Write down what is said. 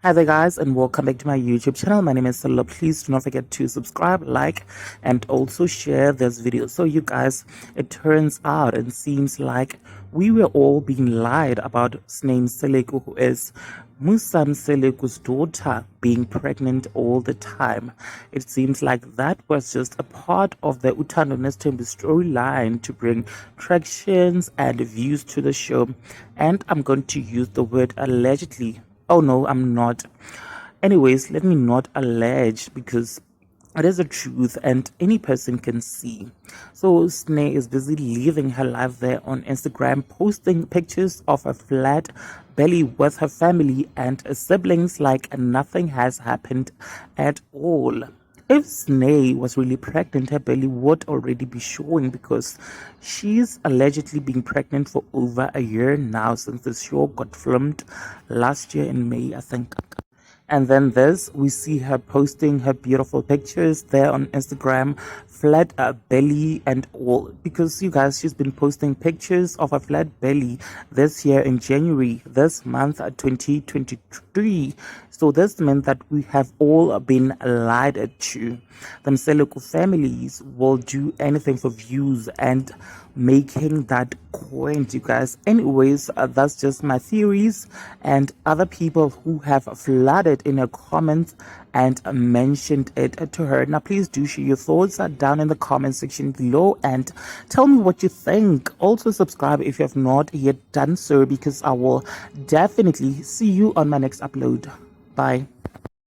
Hi there guys, and welcome back to my YouTube channel. My name is Salo. Please do not forget to subscribe, like, and also share this video. So you guys, it turns out and seems like we were all being lied about Sne Mseleku, who is Uthando Nesleku's daughter, being pregnant all the time. It seems like that was just a part of the Uthando Nesthembu storyline to bring tractions and views to the show. And I'm going to use the word allegedly. Oh no, I'm not. Anyways, let me not allege because it is the truth and any person can see. So Sne is busy living her life there on Instagram, posting pictures of a flat belly with her family and siblings like nothing has happened at all. If Sne was really pregnant, her belly would already be showing because she's allegedly been pregnant for over a year now since the show got filmed last year in May, I think. And then we see her posting her beautiful pictures there on Instagram, flat belly and all. Because you guys, she's been posting pictures of a flat belly this year in January, this month, 2023. So this meant that we have all been lied to. The Mseleku families will do anything for views and making that point, you guys. Anyways, that's just my theories, and other people who have flooded in her comments and mentioned it to her. Now please do share your thoughts down in the comment section below and tell me what you think. Also subscribe if you have not yet done so, because I will definitely see you on my next upload. Bye.